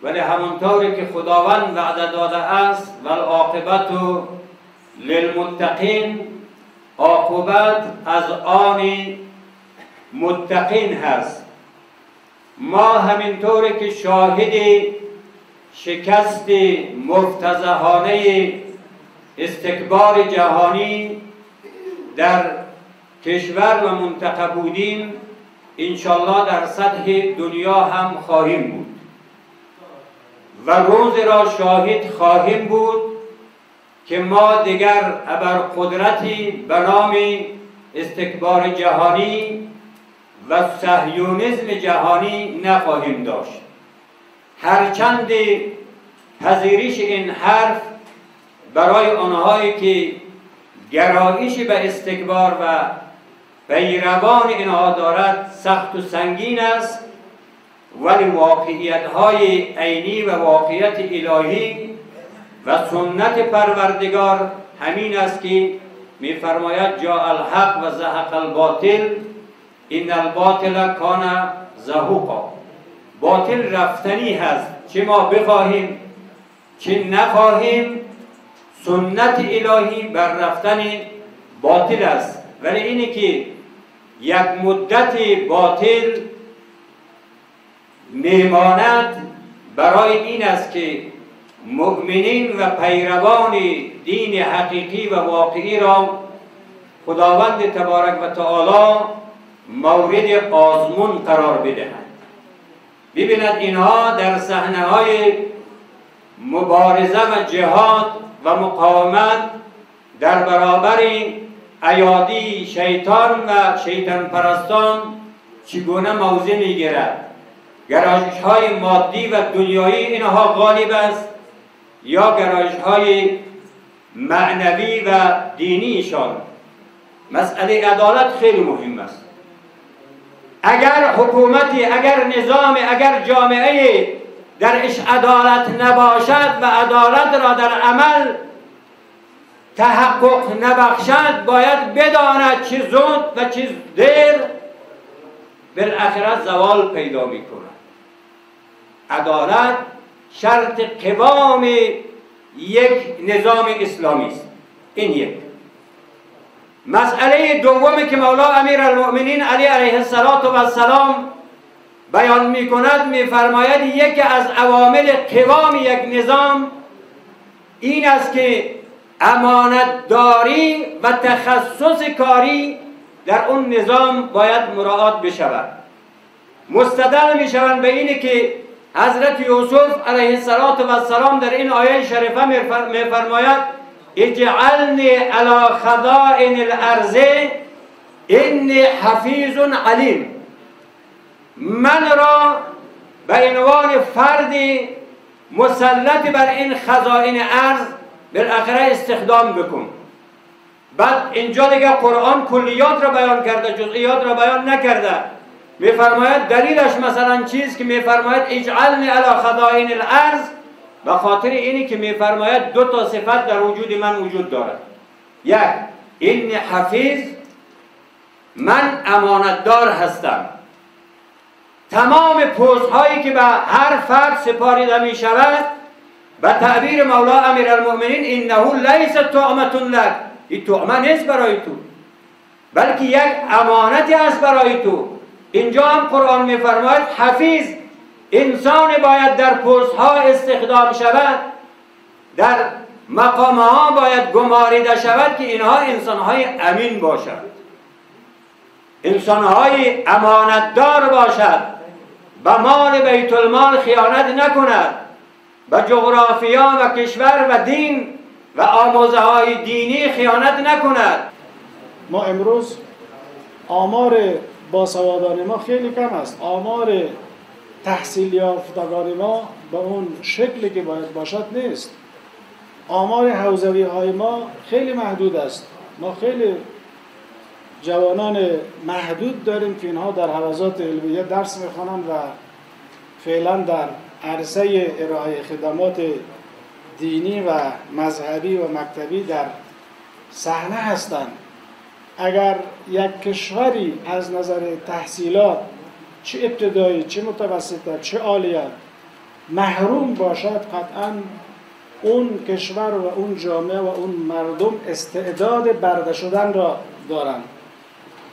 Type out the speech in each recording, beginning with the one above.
ولی همونطوری که خداوند وعده داده است والعاقبت للمتقین، عاقبت از آن متقین هست. ما همینطوری که شاهد شکست مفتضحانه استکبار جهانی در کشور و منطقه بودیم، انشالله در سطح دنیا هم خواهیم بود و روز را شاهد خواهیم بود که ما دیگر ابرقدرتی به نام استکبار جهانی و صهیونیسم جهانی نخواهیم داشت. هرچند پذیرش این حرف برای آنهایی که گرایش به استکبار و پیروان اینها دارد سخت و سنگین است، ولی واقعیت‌های عینی و واقعیت الهی و سنت پروردگار همین است که می‌فرماید جاء الحق و زهق الباطل ان الباطل کان زهوقا. باطل رفتنی هست، چه ما بخواهیم چه نخواهیم، سنت الهی بر رفتن باطل است. ولی اینی که یک مدت باطل میماند برای این است که مؤمنین و پیروان دین حقیقی و واقعی را خداوند تبارک و تعالی مورد آزمون قرار بدهند. ببیند اینها در صحنه‌های مبارزه و جهاد و مقاومت در برابر ایادی شیطان و شیطان پرستان چگونه موضع میگیرد. گرایش های مادی و دنیایی اینها غالب است یا گرایش های معنوی و دینیشان. مسئله عدالت خیلی مهم است. اگر حکومتی، اگر نظام، اگر جامعه درش عدالت نباشد و عدالت را در عمل تحقق نبخشد، باید بداند چه زود و چه دیر بالاخره زوال پیدا می کند. عدالت شرط قوام یک نظام اسلامی است. این یک. مسئله دومی که مولا امیرالمؤمنین علی علیه السلام بیان می کند، می فرماید یکی از عوامل قوام یک نظام این است که امانتداری و تخصص کاری در اون نظام باید مراعات بشود. مستدل می شوند به اینه که حضرت یوسف علیه السلام در این آیه شریفه می فرماید اجعلنی علی خزائن الارض انی حفیظ علیم. من را به عنوان فرد مسلط بر این خزائن ارض بالاخره استخدام بکن. بعد اینجا دیگه قرآن کلیات را بیان کرده، جزئیات را بیان نکرده. میفرماید دلیلش مثلا چیز که میفرماید اجعلنی علی خزائن الارض، به خاطر اینی که میفرماید دو تا صفت در وجود من وجود دارد. یک، این حفیظ، من امانتدار هستم. تمام پست هایی که به هر فرد سپاریده می شود، به تعبیر مولا امیرالمؤمنین انه لیس طعمة لک، این طعمه نیست برای تو، بلکه یک امانتی است برای تو. اینجا هم قرآن می فرماید حفیظ، انسان باید در پست ها استخدام شود، در مقام ها باید گماریده شود که اینها انسان های امین باشد، انسان های امانتدار باشد، به مال بیت المال خیانت نکند، به جغرافیا و کشور و دین و آموزه های دینی خیانت نکند. ما امروز آمار باسوادان ما خیلی کم است. آمار تحصیل یافتگان ما به اون شکلی که باید باشد نیست. آمار حوزوی های ما خیلی محدود است. ما خیلی جوانان محدود داریم که اینها در حوزات علمیه درس میخوانند و فعلا در عرصه ارائه خدمات دینی و مذهبی و مکتبی در صحنه هستند. اگر یک کشوری از نظر تحصیلات چه ابتدایی چه متوسطه چه عالیه محروم باشد، قطعا اون کشور و اون جامعه و اون مردم استعداد برده شدن را دارند،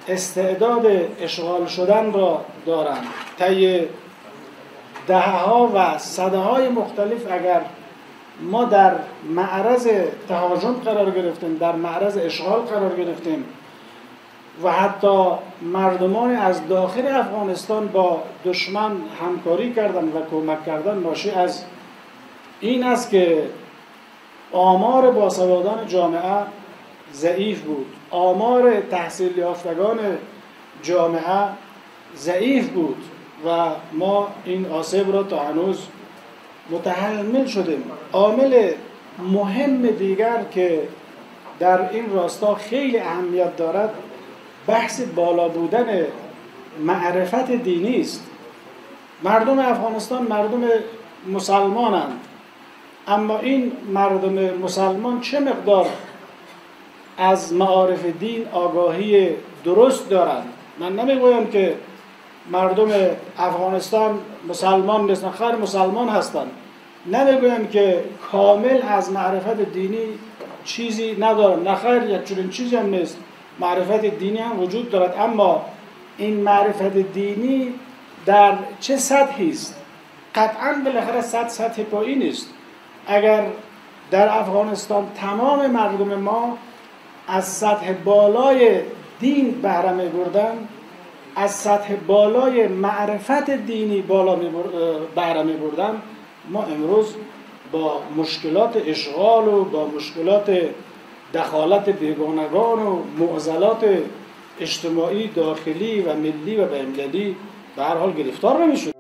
استعداد اشغال شدن را دارند. طی دهه‌ها و صده‌های مختلف اگر ما در معرض تهاجم قرار گرفتیم، در معرض اشغال قرار گرفتیم و حتی مردمان از داخل افغانستان با دشمن همکاری کردن و کمک کردن، ناشی از این است که آمار باسوادان جامعه ضعیف بود، آمار تحصیل یافتگان جامعه ضعیف بود و ما این آسیب را تا هنوز متحمل شدیم. عامل مهم دیگر که در این راستا خیلی اهمیت دارد بحث بالا بودن معرفت دینی است. مردم افغانستان مردم مسلمانند، اما این مردم مسلمان چه مقدار از معارف دین آگاهی درست دارند؟ من نمیگویم که مردم افغانستان مسلمان نیستند، خیر مسلمان هستند. نمیگویم که کامل از معرفت دینی چیزی ندارند، نه خیر، یک چنین چیزی هم نیست. معرفت دینی هم وجود دارد، اما این معرفت دینی در چه سطحی است؟ قطعاً بالاخره سطح پایین است. اگر در افغانستان تمام مردم ما از سطح بالای دین بهره می‌بردند، از سطح بالای معرفت دینی بهره می‌بردند، ما امروز با مشکلات اشغال و با مشکلات دخالت بیگانگان و معضلات اجتماعی داخلی و ملی و بین‌المللی به هر حال گرفتار نمی‌شدیم.